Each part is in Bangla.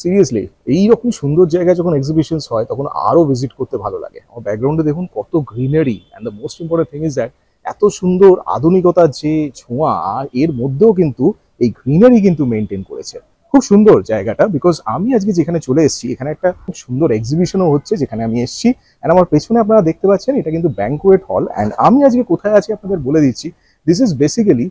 সিরিয়াসলি এইরকম সুন্দর জায়গায় যখন এক্সিবিশনস হয় তখন আরো ভিজিট করতে ভালো লাগে। আমার ব্যাকগ্রাউন্ডে দেখুন কত greenery, and the most important thing is that এত সুন্দর আধুনিকতার যে ছোঁয়া, আর এর মধ্যেও কিন্তু এই গ্রিনারি কিন্তু মেনটেন করেছে। খুব সুন্দর জায়গাটা। বিকজ আমি আজকে যেখানে চলে এসেছি এখানে একটা খুব সুন্দর এক্সিবিশনও হচ্ছে যেখানে আমি এসেছি। অ্যান্ড আমার পেছনে আপনারা দেখতে পাচ্ছেন এটা কিন্তু ব্যাংকুয়েট হল। অ্যান্ড আমি আজকে কোথায় আছি আপনাদের বলে দিচ্ছি। দিস ইজ বেসিক্যালি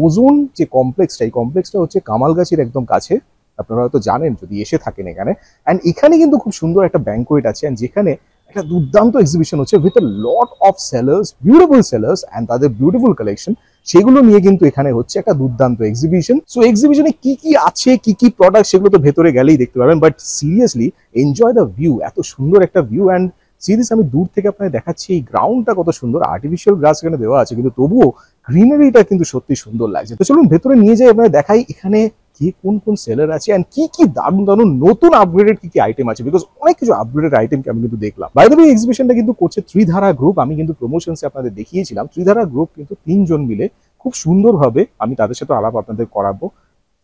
ওজোন যে কমপ্লেক্সটা, এই কমপ্লেক্সটা হচ্ছে কামালগাছির একদম কাছে। আপনারা হয়তো জানেন যদি এসে থাকেন এখানে। অ্যান্ড এখানে কিন্তু খুব সুন্দর একটা ব্যাংকোয়েট আছে, অ্যান্ড যেখানে একটা দুর্দান্ত এক্সিবিশন হচ্ছে with a lot of sellers, beautiful sellers and তাদের বিউটিফুল কালেকশন। সেগুলো নিয়ে কিন্তু এখানে হচ্ছে একটা দুর্দান্ত এক্সিবিশন। সো এক্সিবিশনে কি কি আছে, কি কি প্রোডাক্ট, সেগুলো তো ভেতরে গেলেই দেখতে পাবেন। But seriously enjoy the view, এত সুন্দর একটা ভিউ। অ্যান্ড সিরিয়াস আমি দূর থেকে আপনাকে দেখাচ্ছি এই গ্রাউন্ডটা কত সুন্দর। আর্টিফিশিয়াল গ্রাস এখানে দেওয়া আছে কিন্তু তবুও গ্রিনারিটা কিন্তু সত্যি সুন্দর লাগছে। তো চলুন ভেতরে নিয়ে যাই, আপনাদের দেখাই এখানে কি কোন কোন সেলার আছে এন্ড কি কি দারুণ দারুণ নতুন আপগ্রেডেড কি কি আইটেম আছে। বিকজ অনেক কিছু আপগ্রেডেড আইটেম আমি কিন্তু দেখলাম। বাই দ্য ওয়ে এক্সিবিশনটা কিন্তু করছে ত্রিধারা গ্রুপ। আমি কিন্তু প্রমোশনসে আপনাদের দেখিয়েছিলাম ত্রিধারা গ্রুপ কিন্তু 3 জন মিলে খুব সুন্দরভাবে, আমি তাদের সাথে আলাপ আপনাদের করাবো,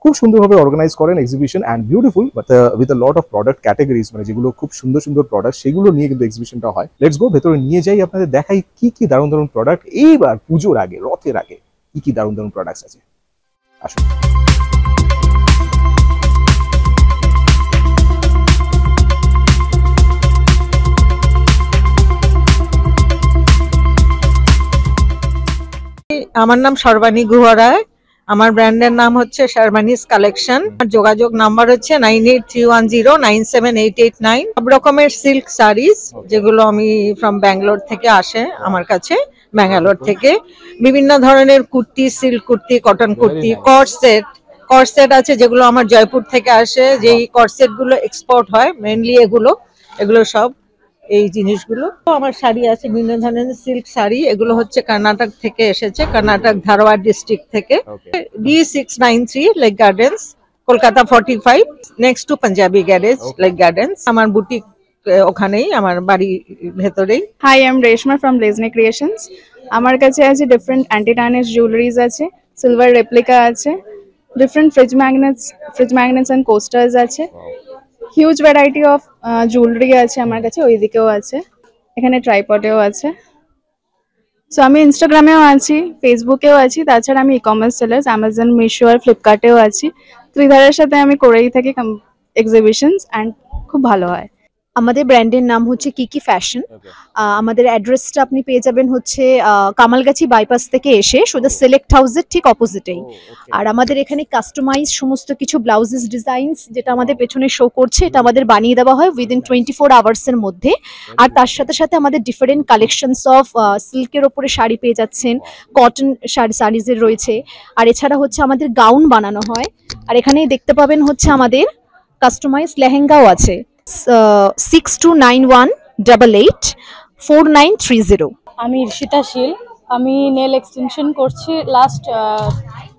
খুব সুন্দরভাবে অর্গানাইজ করেন exhibition and beautiful but with a lot of product categories, মানে যেগুলো খুব সুন্দর সুন্দর প্রোডাক্ট সেগুলো নিয়ে কিন্তু এক্সিবিশনটা হয়। লেটস গো, ভেতরে নিয়ে যাই, আপনাদের দেখাই কি কি দারুণ দারুণ প্রোডাক্ট এইবার পুজোর আগে, রথের আগে কি কি দারুণ দারুণ প্রোডাক্টস আছে। আসুন। আমার নাম সর্বাণী গুহা রায়। আমার ব্র্যান্ডের নাম হচ্ছে শারমানিস কালেকশন। যোগাযোগ নাম্বার হচ্ছে 9831097889। সব রকমের সিল্ক শাড়িজ যেগুলো আমি ফ্রম ব্যাঙ্গালোর থেকে আসে আমার কাছে, ব্যাঙ্গালোর থেকে বিভিন্ন ধরনের kurti, silk kurti, cotton kurti, corset আছে যেগুলো আমার জয়পুর থেকে আসে, যেই কর্সেট গুলো এক্সপোর্ট হয় মেনলি এগুলো সব এই জিনিসগুলো। তো আমার শাড়ি আছে বিভিন্ন ধরনের সিল্ক শাড়ি, এগুলো হচ্ছে কর্ণাটক থেকে এসেছে, কর্ণাটক ধারওয়াড় ডিস্ট্রিক্ট থেকে। D693 lake gardens, Kolkata 45, next to Punjabi garage lake gardens. আমার বুটিক ওখানেই, আমার বাড়ি ভেতরেই। Hi, I am Reshma from লেজনি ক্রিয়েশনস। আমার কাছে আছে ডিফারেন্ট অ্যান্টি টার্নিশ জুয়েলারিজ আছে, সিলভার রেপ্লিকা আছে, different fridge magnets and coasters আছে, হিউজ ভ্যারাইটি অফ জুয়েলারি আছে আমার কাছে, ওইদিকেও আছে, এখানে ট্রাইপডেও আছে। সো আমি ইনস্টাগ্রামেও আছি, ফেসবুকেও আছি, তাছাড়া আমি e commerce sellers Amazon, Meesho আর ফ্লিপকার্টেও আছি। ত্রিধারের সাথে আমি করেই থাকি এক্সিবিশনস অ্যান্ড খুব ভালো হয়। আমাদের ব্র্যান্ডের নাম হচ্ছে কিকি ফ্যাশন। আমাদের অ্যাড্রেসটা আপনি পেয়ে যাবেন হচ্ছে কামালগাছি বাইপাস থেকে এসে সোজা সিলেক্ট হাউসের ঠিক অপোজিটেই। আর আমাদের এখানে কাস্টমাইজ সমস্ত কিছু ব্লাউজেস ডিজাইনস যেটা আমাদের পেছনে শো করছে, এটা আমাদের বানিয়ে দেওয়া হয় উইদিন 24 আওয়ার্সের মধ্যে। আর তার সাথে সাথে আমাদের ডিফারেন্ট কালেকশনস অফ সিল্কের ওপরে শাড়ি পেয়ে যাচ্ছেন, কটন শাড়িজের রয়েছে। আর এছাড়া হচ্ছে আমাদের গাউন বানানো হয়। আর এখানেই দেখতে পাবেন হচ্ছে আমাদের কাস্টমাইজ লেহেঙ্গাও আছে। 6291884930। আমি ঈর্ষিতা শীল, আমি নেল এক্সটেনশন করছি লাস্ট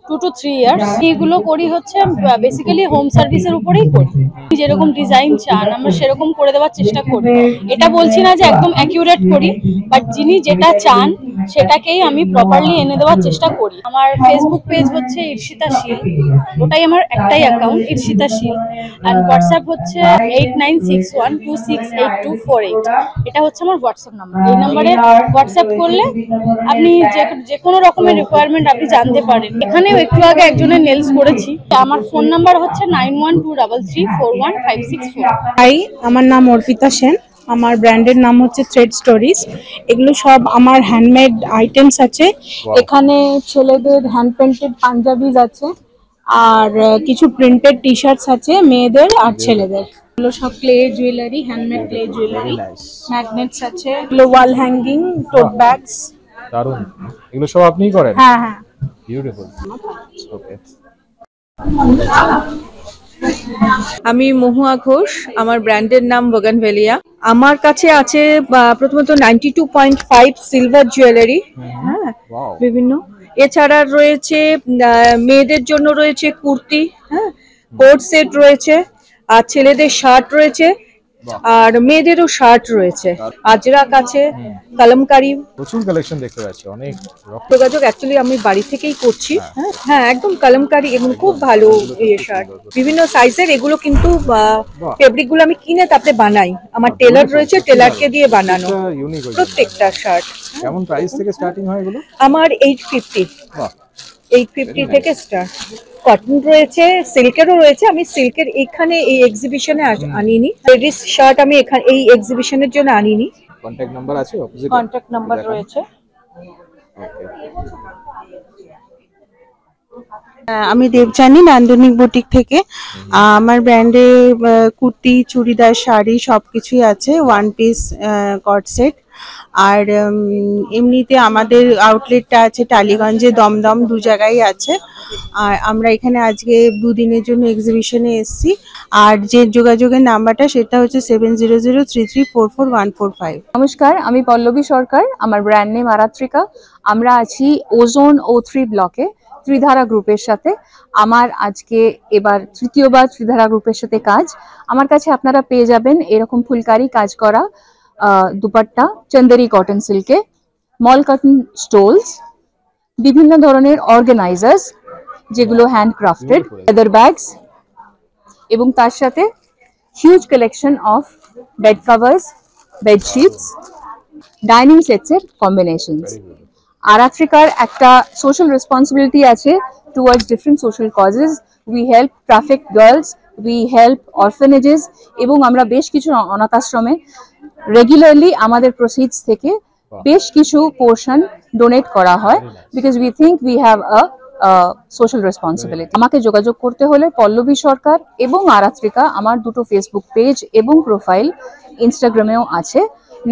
2 to 3 ইয়ার্স। এগুলো করি হচ্ছে বেসিক্যালি হোম সার্ভিসের উপরেই করি। যেরকম ডিজাইন চান আমরা সেরকম করে দেওয়ার চেষ্টা করি। এটা বলছি না যে একদম অ্যাকিউরেট করি, বাট যিনি যেটা চান সেটাকেই আমি প্রপারলি এনে দেওয়ার চেষ্টা করি। আমার ফেসবুক পেজ হচ্ছে ঈর্ষিতা শীল, ওটাই আমার একটাই অ্যাকাউন্ট ঈর্ষিতা শীল। আর হোয়াটসঅ্যাপ হচ্ছে 8961268248। এটা হচ্ছে আমার হোয়াটসঅ্যাপ নাম্বার। এই নাম্বারে হোয়াটসঅ্যাপ করলে আপনি যে কোনো রকমের রিকোয়ারমেন্ট আপনি জানতে পারেন। এখানেও একটু আগে একজনের নেলস করেছি। আমার ফোন নাম্বার হচ্ছে 9123341564। হাই, আমার নাম অর্পিতা সেন। আমার ব্র্যান্ডের নাম হচ্ছে থ্রেড স্টোরিজ। এগুলো সব আমার হ্যান্ডমেড আইটেমস আছে। এখানে ছেলেদের হ্যান্ড পেন্টেড পাঞ্জাবিজ আছে, আর কিছু প্রিন্টেড টি শার্টস আছে মেয়েদের আর ছেলেদের। এগুলো সব clay jewellery, handmade clay jewellery, magnets আছে, এগুলো ওয়াল হ্যাঙ্গিং, টোট ব্যাগস। দারুণ, এগুলো সব আপনিই করেন? হ্যাঁ হ্যাঁ, বিউটিফুল। ওকে। আমি মহুয়া ঘোষ, আমার ব্র্যান্ডের নাম বোগানভেলিয়া। আমার কাছে আছে প্রথমত 92.5 সিলভার জুয়েলারি, হ্যাঁ, বিভিন্ন। এছাড়া রয়েছে মেয়েদের জন্য রয়েছে কুর্তি, হ্যাঁ, কোট সেট রয়েছে, আর ছেলেদের শার্ট রয়েছে, বাহ। আর মেয়েদেরও শার্ট রয়েছে, আজরাক আছে, কলমকারি। প্রচুর কালেকশন দেখতে পাচ্ছি, অনেক রকম। যোগাযোগ অ্যাকচুয়ালি আমি বাড়ি থেকেই করছি। হ্যাঁ একদম কলমকারি এবং খুব ভালো শার্ট, বিভিন্ন সাইজের। এগুলো কিন্তু ফেব্রিক গুলো আমি কিনে তারপরে বানাই, আমার টেলার রয়েছে, টেলারকে দিয়ে বানানো ইউনিক প্রত্যেকটা শার্ট। কেমন প্রাইস থেকে স্টার্টিং হয় এগুলো? আমার 850, বাহ 850 থেকে স্টার্ট। কটন রয়েছে, সিল্কেরও রয়েছে। আমি সিল্কের এখানে এই এক্সিবিশনে আনিনি, লেডিস শার্ট আমি এখানে এই এক্সিবিশনের জন্য আনিনি। কন্টাক্ট নাম্বার আছে অপোজিট? কন্টাক্ট নাম্বার রয়েছে। আমি দেবযানী নান্দনিক বুটিক থেকে। আমার ব্র্যান্ডে কুর্তি, চুড়িদার, শাড়ি সবকিছুই আছে, ওয়ান পিস, কট সেট। আর এমনিতে আমাদের আউটলেটটা আছে টালিগঞ্জে, দমদম, দু জায়গায় আছে। আর আমরা এখানে আজকে দুদিনের জন্য এক্সিবিশনে এসেছি। আর যে যোগাযোগের নাম্বারটা সেটা হচ্ছে 7003344145। নমস্কার, আমি পল্লবী সরকার, আমার ব্র্যান্ড নেম আরাত্রিকা। আমরা আছি ওজোন O3 ব্লকে ত্রিধারা গ্রুপের সাথে। আমার আজকে এবার তৃতীয়বার ত্রিধারা গ্রুপের সাথে কাজ। আমার কাছে আপনারা পেয়ে যাবেন এরকম ফুলকারি কাজ করা দুপাট্টা, চন্দেরি কটন সিল্কে, মল কটন স্টোলস, বিভিন্ন ধরনের অর্গানাইজার্স যেগুলো হ্যান্ডক্রাফটেড, লেদার ব্যাগস, এবং তার সাথে huge collection of bed covers, bedsheets, dining সেটসের কম্বিনেশনস। আরাত্রিকার একটা সোশ্যাল রেসপন্সিবিলিটি আছে towards different social causes. We help traffic girls, we help orphanages, এবং আমরা বেশ কিছু অনাথ আশ্রমে রেগুলারলি আমাদের প্রসিডস থেকে বেশ কিছু পোর্শন ডোনেট করা হয়, because we think we have a social responsibility. আমাকে যোগাযোগ করতে হলে পল্লবী সরকার এবং আরাত্রিকা, আমার দুটো ফেসবুক পেজ এবং প্রোফাইল, ইনস্টাগ্রামেও আছে।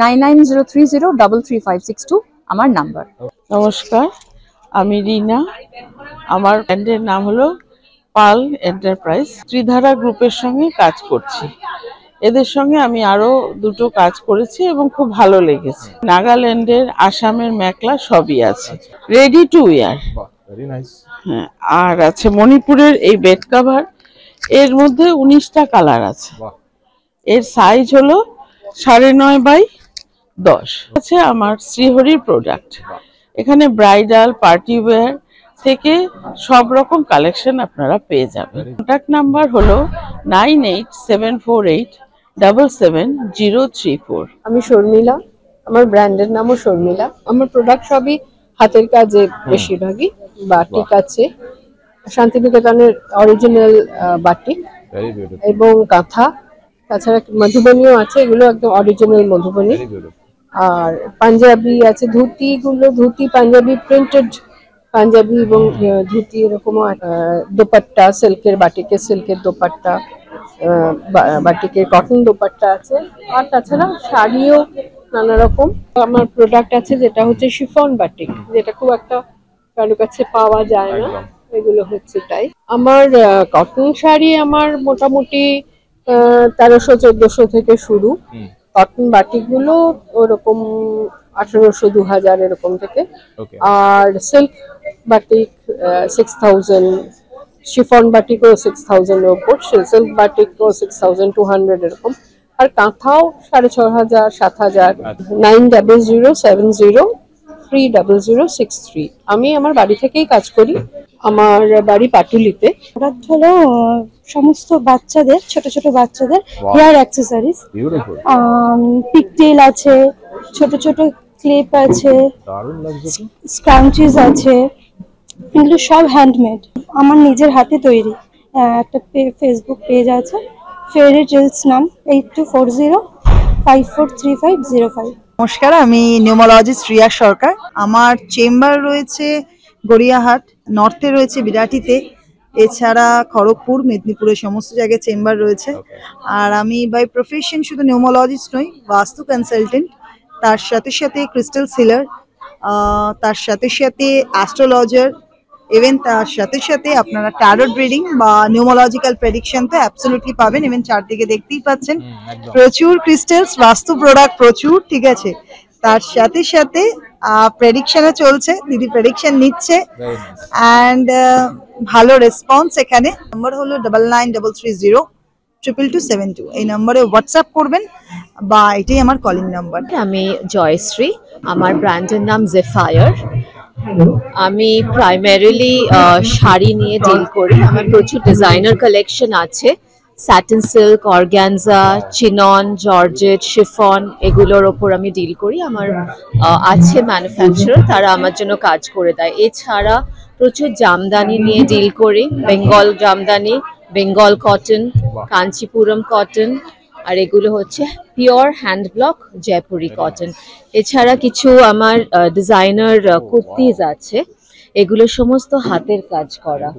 9903033562 আমার নাম্বার। নমস্কার, আমি রিনা। আমার ব্র্যান্ডের নাম হলো পাল এন্টারপ্রাইজ। ত্রিধারা গ্রুপের সঙ্গে কাজ করছি। এদের সঙ্গে আমি আরো দুটো কাজ করেছি এবং খুব ভালো লেগেছে। নাগাল্যান্ডের, আসামের মেখলা সবই আছে, ready to wire. Very nice. হ্যাঁ, আর আছে মণিপুরের এই বেড কভার, এর মধ্যে 19টা কালার আছে। বাহ। এর সাইজ হলো 9.5 বাই 10 আছে। আমার শ্রীহরির প্রোডাক্ট, এখানে ব্রাইডাল, পার্টি ওয়্যার থেকে সব রকম কালেকশন আপনারা পেয়ে যাবেন। কন্ট্যাক্ট নাম্বার হলো 9874877034। আমি শর্মিলা, আমার ব্র্যান্ডের নামও শর্মিলা। আমার প্রোডাক্ট সবই হাতের কাজে, বেশিরভাগই বাটিক আছে, শান্তিনিকেতনের অরিজিনাল বাটিক ভেরি বিউটিফুল। এবং কাঁথা, তাছাড়া মধুবনীও আছে, এগুলো একদম অরিজিনাল মধুবনী। Very beautiful. আর পাঞ্জাবি আছে, ধুতি পাঞ্জাবি, প্রিন্টেড পাঞ্জাবি এবং ধুতি এরকমও। দোপাট্টা, সিল্কের, বাটিকের সিল্কের দোপাট্টা, বাটিকের কটন দোপাট্টা আছে। আর তাছাড়া শাড়িও নানা রকম। আমার প্রোডাক্ট আছে যেটা হচ্ছে শিফন বাটিক, যেটা খুব একটা কারো কাছে পাওয়া যায় না, এগুলো হচ্ছে তাই। আমার কটন শাড়ি আমার মোটামুটি 1300-1400 থেকে শুরু। কটন বাটিক গুলো ওরকম 1800, 2000 এরকম থেকে। আর সিল্ক বাটিক 6000, শিফন বাটিকও 6000 এর উপর, সিল্ক বাটিকও 6200 এরকম। আর কাঁথাও 6500, 7000। 9007030063। আমি আমার বাড়ি থেকেই কাজ করি, আমার বাড়ি পাটুলিতে। প্রোডাক্ট হলো সমস্ত বাচ্চাদের, ছোট ছোট বাচ্চাদের হেয়ার অ্যাক্সেসরিজ। বিউটিফুল। পিকটেল আছে, ছোট ছোট ক্লিপ আছে, দারুণ লাগছে। স্ক্রাঞ্চিজ আছে, এগুলো সব হ্যান্ডমেড, আমার নিজের হাতে তৈরি। একটা ফেসবুক পেজ আছে, ফেরি টেলস নাম, 8240543505। নমস্কার, আমি নিউমোলজিস্ট রিয়া সরকার। আমার চেম্বার রয়েছে গড়িয়াহাট, নর্থে রয়েছে বিরাটিতে, এছাড়া খড়গপুর, মেদিনীপুরের সমস্ত জায়গায় চেম্বার রয়েছে। আর আমি বাই প্রফেশন শুধু নিউমোলজিস্ট নই, বাস্তু কনসালটেন্ট, তার সাথে সাথে ক্রিস্টাল সিলার, তার সাথে সাথে অ্যাস্ট্রোলজার, ইভেন তার সাথে সাথে আপনারা ট্যারোট রিডিং বা নিউমোলজিক্যাল প্রেডিকশন তো অ্যাবসলিউটলি পাবেন। ইভেন চারদিকে দেখতেই পাচ্ছেন প্রচুর ক্রিস্টালস, বাস্তু প্রোডাক্ট প্রচুর, ঠিক আছে। তার সাথে সাথে প্রেডিকশনে চলছে, দিদি প্রেডিকশন নিচ্ছে, অ্যান্ড ভালো রেসপন্স এখানে। নাম্বার হলো 993303 222272 এই নম্বরে হোয়াটসঅ্যাপ করবেন বা এটাই আমার কলিং নাম্বার। আমি জয়শ্রী, আমার ব্র্যান্ডের নাম জেফায়ার। আমি প্রাইমারিলি শাড়ি নিয়ে ডিল করি। আমার প্রচুর ডিজাইনার কালেকশন আছে, satin silk, organza, chinon, georgette, chiffon, এগুলোর ওপর আমি ডিল করি। আমার আছে ম্যানুফ্যাকচারার, তারা আমার জন্য কাজ করে দেয়। এছাড়া প্রচুর জামদানি নিয়ে ডিল করি, বেঙ্গল জামদানি, বেঙ্গল কটন, কাঞ্চিপুরম কটন, আর এগুলো হচ্ছে pure hand block Jaipuri cotton. এছাড়া কিছু আমার ডিজাইনার কুর্তিজ আছে, এগুলো সমস্ত হাতের কাজ করা,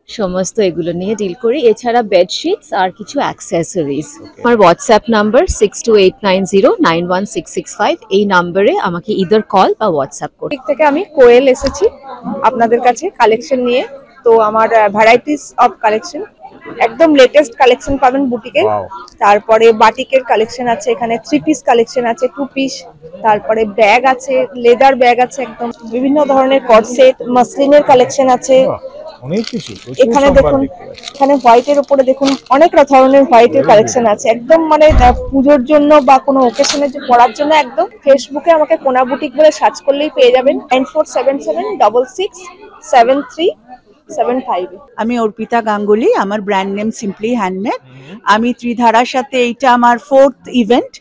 সমস্ত এগুলো নিয়ে ডিল করি। এছাড়া বেডশিটস আর কিছু অ্যাক্সেসরিজ। আমার হোয়াটসঅ্যাপ নাম্বার 6289091665। এই নাম্বারে আমাকে ইদার কল বা হোয়াটসঅ্যাপ করুন। দিক থেকে আমি কোয়েল এসেছি আপনাদের কাছে কালেকশন নিয়ে। তো আমার ভ্যারাইটিস অফ কালেকশন, একদম লেটেস্ট কালেকশন পাবেন বুটিকে। তারপরে বাটিকের কালেকশন আছে, এখানে 3 পিস কালেকশন আছে, 2 পিস, তারপরে ব্যাগ আছে, লেদার ব্যাগ আছে, একদম বিভিন্ন ধরনের কর্ডসেট, মাসলিনের কালেকশন আছে। এখানে দেখুন, এখানে হোয়াইটের উপরে দেখুন অনেক ধরনের হোয়াইটের কালেকশন আছে, একদম মানে পুজোর জন্য বা কোনো ওকেশনের পরার জন্য। একদম ফেসবুকে আমাকে কোনা বুটিক বলে সার্চ করলেই পেয়ে যাবেন। 9477667375। আমি অর্পিতা গাঙ্গুলি, আমার ব্র্যান্ড নেম সিম্পলি হ্যান্ডমেড। আমি ত্রিধারার সাথে এইটা আমার 4th ইভেন্ট,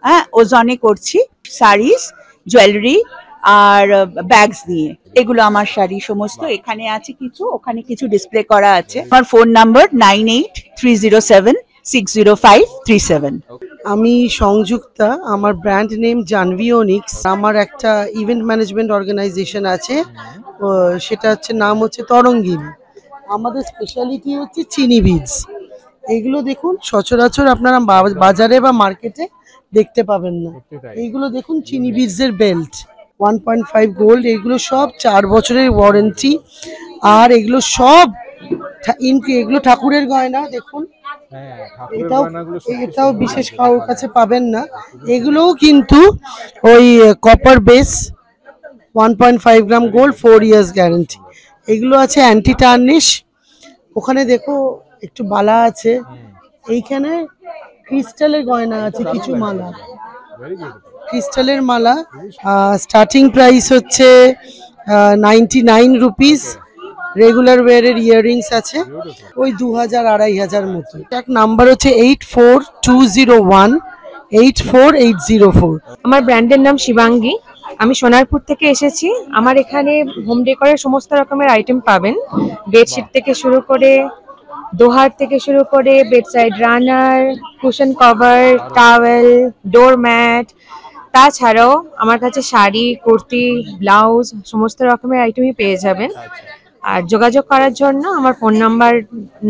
হ্যাঁ, ওজনে করছি শাড়িজ, জুয়েলারি আর ব্যাগস নিয়ে। এগুলো আমার শাড়ি সমস্ত, এখানে আছে কিছু, ওখানে কিছু ডিসপ্লে করা আছে। আমার ফোন নাম্বার 9830760537। আমি সংযুক্তা, আমার ব্র্যান্ড নেম জানভিওনিক্স। আমার একটা ইভেন্ট ম্যানেজমেন্ট অর্গানাইজেশন আছে, সেটা হচ্ছে নাম হচ্ছে তরঙ্গিনী। আমাদের স্পেশালিটি হচ্ছে চিনি বিডস। এইগুলো দেখুন সচরাচর আপনারা বাজারে বা মার্কেটে দেখতে পাবেন না। এইগুলো দেখুন চিনি বিডসের বেল্ট, 1.5 গোল্ড। এগুলো সব 4 বছরের ওয়ারেন্টি। আর এগুলো সব এগুলো ঠাকুরের গয়না। দেখুন এটাও বিশেষ কারোর কাছে পাবেন না। এগুলোও কিন্তু ওই কপার বেস, 1.5 গ্রাম গোল্ড, 4 ইয়ার্স গ্যারান্টি। এগুলো আছে অ্যান্টি টার্নিশ। ওখানে দেখো একটু বালা আছে, এইখানে ক্রিস্টালের গয়না আছে, কিছু মালা, ক্রিস্টালের মালা। স্টার্টিং প্রাইস হচ্ছে 99 রুপিস। রেগুলার ওয়ারের ইয়াররিংস আছে ওই 2000-2500 মতো। এক নাম্বার হচ্ছে 8420184804। আমার ব্র্যান্ডের নাম শিবাঙ্গী, আমি সোনারপুর থেকে এসেছি। আমার এখানে হোম ডেকোরের সমস্ত রকমের আইটেম পাবেন, বেডশিট থেকে শুরু করে, দোহার থেকে শুরু করে, বেডসাইড রানার, কুশন কভার, টাওয়েল, ডোর ম্যাট। তাছাড়াও আমার কাছে শাড়ি, কুর্তি, ব্লাউজ সমস্ত রকমের আইটেমই পেয়ে যাবেন। আর যোগাযোগ করার জন্য আমার ফোন নাম্বার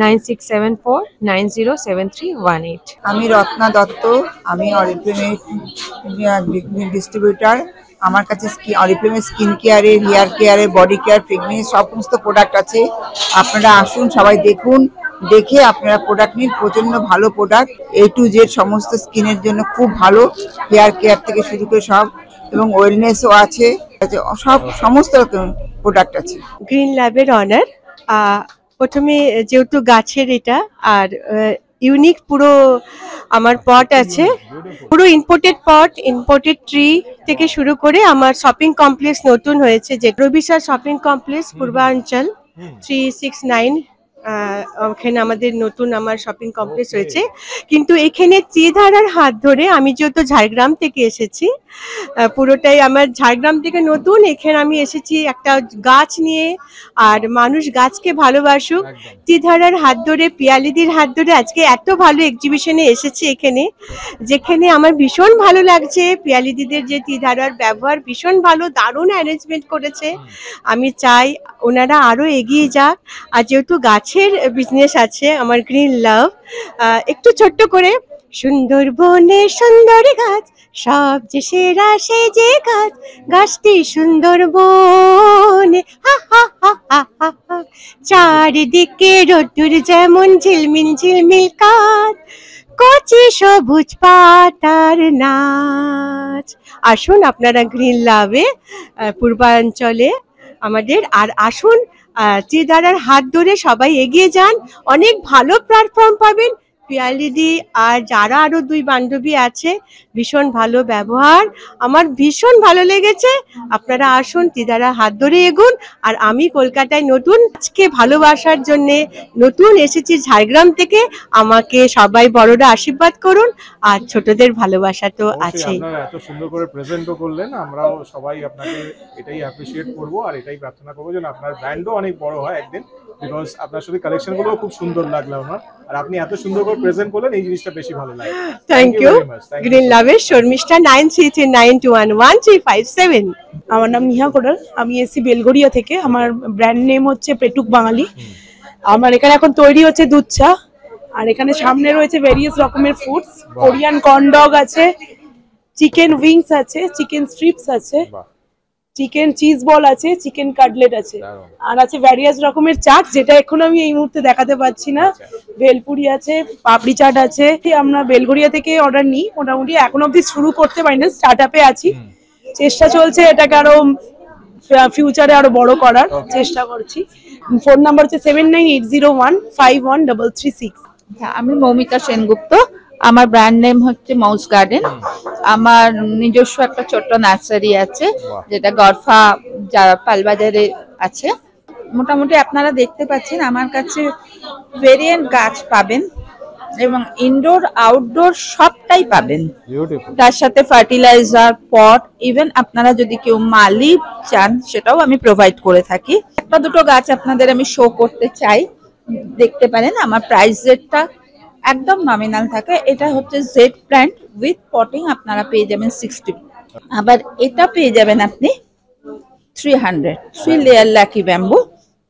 9674907318। আমি রত্না দত্ত, আমি অরিফ্লেমের ডিস্ট্রিবিউটার। আমার কাছে অরিফ্লেমের স্কিন কেয়ারের, হেয়ার কেয়ারের, বডি কেয়ার, ফ্রেগনেন্স সমস্ত প্রোডাক্ট আছে। আপনারা আসুন, সবাই দেখুন, দেখে আপনারা প্রোডাক্ট নিন। প্রচন্ড ভালো প্রোডাক্ট, A to Z সমস্ত স্কিনের জন্য খুব ভালো। হেয়ার কেয়ার থেকে শুরু করে সব, এবং ওয়েলনেসও আছে, সব সমস্ত রকম প্রোডাক্ট আছে। গ্রিন ল্যাবের অনার। প্রথমে যেহেতু গাছের এটা, আর ইউনিক পুরো আমার পট আছে, পুরো ইম্পোর্টেড পট, ইম্পোর্টেড ট্রি থেকে শুরু করে আমার শপিং কমপ্লেক্স নতুন হয়েছে, যে রবিশার শপিং কমপ্লেক্স পূর্বাঞ্চল 369। ওখানে আমাদের নতুন আমার শপিং কমপ্লেক্স হয়েছে। কিন্তু এখানে ত্রিধারার হাত ধরে, আমি যেহেতু ঝাড়গ্রাম থেকে এসেছি, পুরোটাই আমার ঝাড়গ্রাম থেকে নতুন। এখানে আমি এসেছি একটা গাছ নিয়ে, আর মানুষ গাছকে ভালোবাসুক। ত্রিধারার হাত ধরে, পিয়ালিদির হাত ধরে আজকে এত ভালো এক্সিবিশনে এসেছি এখানে, যেখানে আমার ভীষণ ভালো লাগছে। পিয়ালিদিদের যে ত্রিধারার ব্যবহার ভীষণ ভালো, দারুণ অ্যারেঞ্জমেন্ট করেছে। আমি চাই ওনারা আরো এগিয়ে যাক। আর যেহেতু গাছের বিজনেস আছে আমার গ্রিন লাভ, একটু ছোট্ট করে, সুন্দরবনের সুন্দর গাছ, সব যে সেরা সে যে গাছ, গাছটি সুন্দরবনে, হা হা হা হা হা হা, চারিদিকে রোদ্দুর যেমন ঝিলমিল ঝিলমিল কাজ, কচি সবুজ পাতার নাচ। আসুন আপনারা গ্রিন লাভে, পূর্বাঞ্চলে আমাদের, আর আসুন ত্রিধারার হাত ধরে সবাই এগিয়ে যান। অনেক ভালো প্ল্যাটফর্ম পাবেন, পিয়ালিদি আর যারা আরো দুই বান্ধবী আছে, ভীষণ ভালো ব্যবহার, আমার ভীষণ ভালো লেগেছে। আপনারা আসুন, দিদারা হাত ধরে এগুন। আর আমি কলকাতায় নতুন, আজকে ভালোবাসার জন্যে নতুন এসেছি ঝাড়গ্রাম থেকে। আমাকে সবাই বড়রা আশীর্বাদ করুন, আর ছোটদের ভালোবাসা তো আছেই। আপনারা এত সুন্দর করে প্রেজেন্টও করলেন, আমরাও সবাই আপনাকে এটাই অ্যাপ্রিশিয়েট করব আর এটাই প্রার্থনা করবো যেন আপনার ব্র্যান্ডও অনেক বড় হয় একদিন, বিকজ আপনার সাথে কালেকশনগুলো খুব সুন্দর লাগলো আমার, আর আপনি এত সুন্দর করে প্রেজেন্ট করলেন, এই জিনিসটা বেশি ভালো লাগে। Thank you. গ্রিন লাভের শর্মিষ্ঠা 9339211357। আমার নাম নিহা কোডাল, আমি এসি বেলগড়িয়া থেকে। আমার ব্র্যান্ড নেম হচ্ছে পেটুক বাঙালি। আমার এখানে এখন তৈরি হচ্ছে দুধ চা, আর এখানে সামনে রয়েছে ভেরিয়াস রকমের ফুডস। কোরিয়ান কর্ন ডগ আছে, চিকেন উইংস আছে, চিকেন স্ট্রিপস আছে, চিকেন চিজ বল আছে, চিকেন কাটলেট আছে, আর আছে ভ্যারিয়াস রকমের চাট, যেটা এখন আমি এই মুহূর্তে দেখাতে পাচ্ছি না। ভেলপুরি আছে, পাপড়ি চাট আছে। আমরা বেলগড়িয়া থেকে অর্ডার নিই, মোটামুটি এখন অব্দি শুরু করতে পারি না, স্টার্ট আপে আছি, চেষ্টা চলছে এটাকে আরো ফিউচারে আরো বড় করার চেষ্টা করছি। ফোন নাম্বার হচ্ছে 7980151336। আমি মৌমিতা সেনগুপ্ত, আমার ব্র্যান্ড নেম হচ্ছে মাউস গার্ডেন। আমার নিজস্ব একটা ছোট্ট নার্সারি আছে, যেটা গরফা পালবাজারে আছে। মোটামুটি আপনারা দেখতে পাচ্ছেন আমার কাছে ভেরিয়েন্ট গাছ পাবেন, এবং ইনডোর আউটডোর সবটাই পাবেন। তার সাথে ফার্টিলাইজার, পট, ইভেন আপনারা যদি কেউ মালি চান সেটাও আমি প্রোভাইড করে থাকি। একটা দুটো গাছ আপনাদের আমি শো করতে চাই, দেখতে পারেন। আমার প্রাইস রেটটা একদম নমিনাল থাকে। এটা হচ্ছে জেড প্ল্যান্ট উইথ পটিং, আপনারা পেয়ে যাবেন 60। আবার এটা পেয়ে যাবেন আপনি 300, 3 লেয়ার লাকি ব্যাম্বু,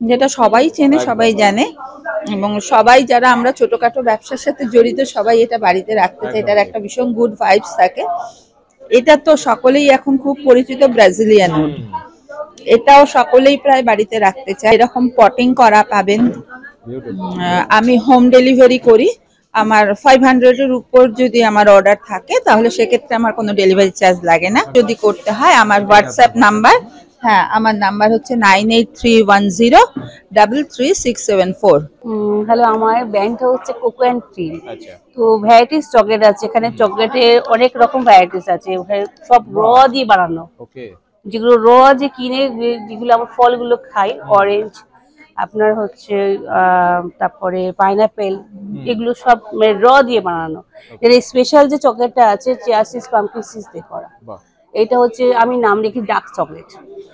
যেটা সবাই চেনে, সবাই জানে, এবং সবাই যারা আমরা ছোটখাটো ব্যবসার সাথে জড়িত সবাই এটা বাড়িতে রাখতে চাই। এটার একটা ভীষণ গুড ভাইবস থাকে। এটা তো সকলেই এখন খুব পরিচিত ব্রাজিলিয়ান উড, এটাও সকলেই প্রায় বাড়িতে রাখতে চায়। এরকম পটিং করা পাবেন। আমি হোম ডেলিভারি করি। আমার 500-এর উপর যদি আমার অর্ডার থাকে তাহলে সেক্ষেত্রে আমার কোনো ডেলিভারি চার্জ লাগে না। যদি করতে হয় আমার হোয়াটসঅ্যাপ নাম্বার, হ্যাঁ আমার নাম্বার হচ্ছে 9831033674। হ্যালো, আমার ব্র্যান্ডটা হচ্ছে কোকো অ্যান্ড ক্রিম। তো ভ্যারাইটিস চকলেট আছে এখানে, চকলেটের অনেক রকম ভ্যারাইটিস আছে, সব র দিয়ে বানানো। যেগুলো র যে কিনে, যেগুলো আমার ফলগুলো খাই, অরেঞ্জ, আপনার হচ্ছে তারপরে পাইনাপেল, এগুলো সব র দিয়ে বানানো। এর স্পেশাল যে চকলেটটা আছে চিয়া সিডস, পাম্পকিন সিডস দিয়ে করা। এটা হচ্ছে আমি নাম রেখি ডার্ক চকলেট,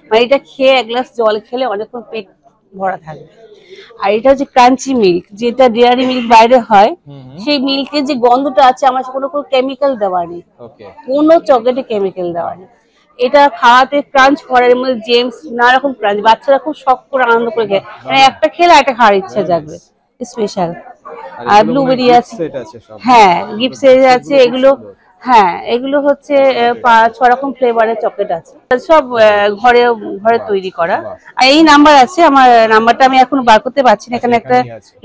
মানে এটা খেয়ে এক গ্লাস জল খেলে অনেকক্ষণ পেট ভরা থাকবে। আর এটা হচ্ছে ক্রাঞ্চি মিল্ক, যেটা ডেয়ারি মিল্ক বাইরে হয়, সেই মিল্কের যে গন্ধটা আছে আমার কোনো কেমিক্যাল দেওয়া নেই, কোনো চকলেটে কেমিক্যাল দেওয়া নেই। এটা খাওয়াতে ক্রাঞ্চ ফরের মধ্যে জেমস, নানা রকম ক্রাঞ্চ, বাচ্চারা খুব শখ করে আনন্দ করে খায়, মানে একটা খেলে একটা খাওয়ার ইচ্ছা জাগবে। স্পেশাল। আর ব্লুবেরি আছে, হ্যাঁ গিফট সেট আছে এগুলো। হ্যাঁ এগুলো হচ্ছে 5-6 রকম ফ্লেভারের চকলেট আছে, সব ঘরে ঘরে তৈরি করা। আর এই নাম্বার আছে, আমার নাম্বারটা আমি এখন বার করতে পারছি না, এখানে একটা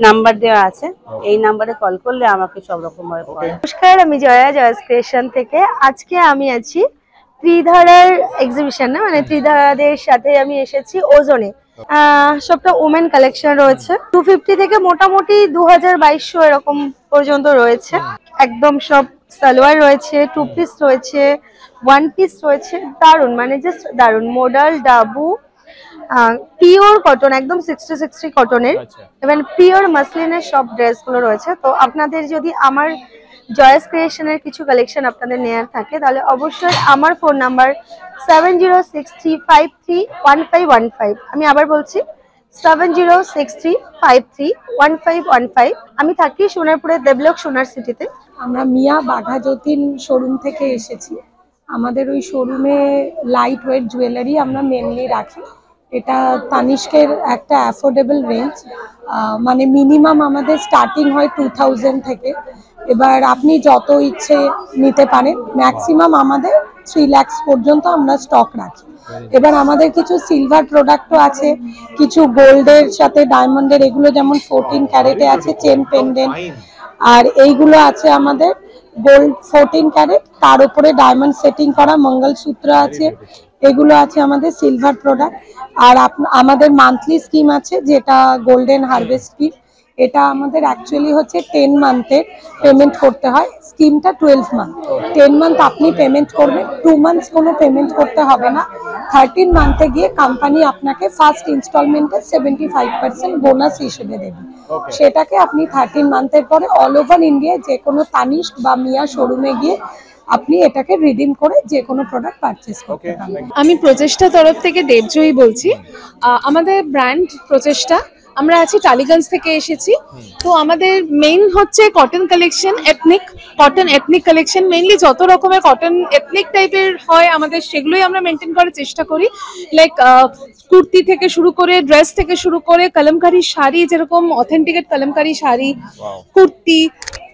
নাম্বার দেওয়া আছে, এই নাম্বারে কল করলে আমাকে সব রকম ভাবে পাওয়া যায়। নমস্কার, আমি জয়া, জয়াস ক্রিয়েশন থেকে। আজকে আমি আছি ত্রিধারার এক্সিবিশনে, মানে ত্রিধারাদের সাথে আমি এসেছি ওজনে। সবটা ওমেন কালেকশন রয়েছে, 250 থেকে মোটামুটি 2200 এরকম পর্যন্ত রয়েছে। একদম সব সালোয়ার রয়েছে, 2 পিস রয়েছে, 1 পিস রয়েছে। দারুন, মানে জাস্ট দারুন। মডাল, ডাবু, পিওর কটন, একদম 60 কটনের, এবং পিওর মাসলিনের সব ড্রেসগুলো রয়েছে। তো আপনাদের যদি আমার জয়াস ক্রিয়েশনের কিছু কালেকশন আপনাদের নেয়ার থাকে তাহলে অবশ্যই আমার ফোন নাম্বার 7063531515। আমি আবার বলছি 7063531515। আমি থাকি সোনারপুরের দেবলোক সোনার সিটিতে। আমরা মিয়া বাঘা যতীন শোরুম থেকে এসেছি। আমাদের ওই শোরুমে লাইট ওয়েট জুয়েলারি আমরা মেনলি রাখি। এটা তানিষ্কের একটা অ্যাফোর্ডেবল রেঞ্জ, মানে মিনিমাম আমাদের স্টার্টিং হয় 2000 থেকে। এবার আপনি যত ইচ্ছে নিতে পারেন, ম্যাক্সিমাম আমাদের 3 লাখ পর্যন্ত আমরা স্টক রাখি। এবার আমাদের কিছু সিলভার প্রোডাক্টও আছে, কিছু গোল্ডের সাথে ডায়মন্ডের, এগুলো যেমন 14 ক্যারেটে আছে চেন পেন্ডেন্ট, আর এইগুলো আছে আমাদের গোল্ড 14 ক্যারেট, তার উপরে ডায়মন্ড সেটিং করা মঙ্গলসূত্র আছে। এগুলো আছে আমাদের সিলভার প্রোডাক্ট। আর আমাদের মান্থলি স্কিম আছে, যেটা গোল্ডেন হারভেস্ট স্কিম। এটা আমাদের অ্যাকচুয়ালি হচ্ছে 10 মান্থের পেমেন্ট করতে হয়, স্কিমটা 12 মান্থ। 10 মান্থ আপনি পেমেন্ট করবেন, 2 মান্থস কোনো পেমেন্ট করতে হবে না। 13 মান্থে গিয়ে কোম্পানি আপনাকে ফার্স্ট ইনস্টলমেন্টে 75% বোনাস হিসেবে দেবে। সেটাকে আপনি 13 মান্থের পরে অল ওভার ইন্ডিয়ায় যে কোনো তানিস্ক বা মিয়া শোরুমে গিয়ে আপনি এটাকে রিডিম করে যে কোনো প্রোডাক্ট পারচেজ করতে পারবেন। আমি প্রচেষ্টা তরফ থেকে দেবজয়ী বলছি। আমাদের ব্র্যান্ড প্রচেষ্টা, আমরা আছি টালিগঞ্জ থেকে এসেছি। তো আমাদের মেইন হচ্ছে cotton collection, cotton ethnic collection, mainly যত রকমের কটন এথনিক টাইপের হয় আমাদের সেগুলোই আমরা মেনটেন করার চেষ্টা করি। লাইক কুর্তি থেকে শুরু করে, ড্রেস থেকে শুরু করে, কলমকারি শাড়ি, যেরকম অথেন্টিকেট কলমকারি শাড়ি, কুর্তি,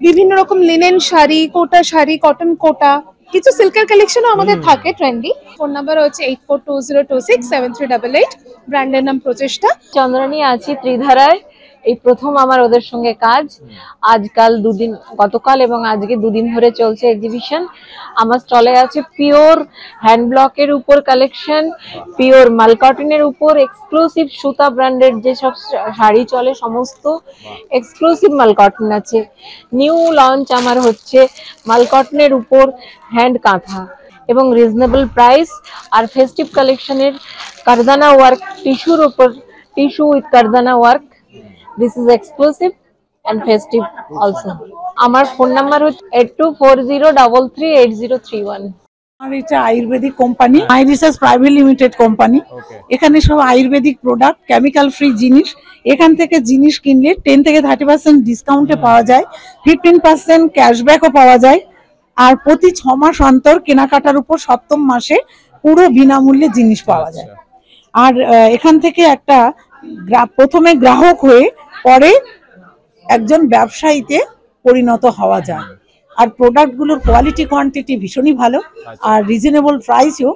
বিভিন্ন রকম লিনেন শাড়ি, কোটা শাড়ি, কটন কোটা, কিছু সিল্কের কালেকশনও আমাদের থাকে ট্রেন্ডি। ফোন নাম্বার হচ্ছে 8420267388। ব্র্যান্ডের নাম প্রচেষ্টা। চন্দ্রানী আছি ত্রিধারায়, এই প্রথম আমার ওদের সঙ্গে কাজ। আজকাল দুদিন, গতকাল এবং আজকে দুদিন ধরে চলছে এক্সিবিশন। আমার স্টলে আছে পিওর হ্যান্ড ব্লকের উপর কালেকশন, পিওর মালকটনের উপর এক্সক্লুসিভ সুতা ব্র্যান্ডের যেসব শাড়ি চলে সমস্ত এক্সক্লুসিভ মালকটন আছে। নিউ লঞ্চ আমার হচ্ছে মালকটনের উপর হ্যান্ড কাঁথা এবং রিজনেবল প্রাইস। আর ফেস্টিভ কালেকশনের কারদানা ওয়ার্ক টিস্যুর উপর, টিস্যু উইথ কারদানা work. This is exclusive and festive also. আমার ফোন নাম্বার হচ্ছে 8240338031। আর এটা Ayurvedic company, my research private limited company. এখানে সব আয়ুর্বেদিক প্রোডাক্ট, কেমিক্যাল ফ্রি জিনিস। এখান থেকে জিনিস কিনলে 10 থেকে 30% ডিসকাউন্টে পাওয়া যায়, 15% ক্যাশব্যাকও পাওয়া যায়। আর প্রতি 6 মাস অন্তর কেনাকাটার উপর 7ম মাসে পুরো বিনামূল্যে জিনিস পাওয়া যায়। আর এখান থেকে একটা প্রথমে গ্রাহক হয়ে পরে একজন ব্যবসায়ীতে পরিণত হওয়া যায়। আর প্রোডাক্টগুলোর কোয়ালিটি কোয়ান্টিটি ভীষণই ভালো আর রিজনেবল প্রাইসও।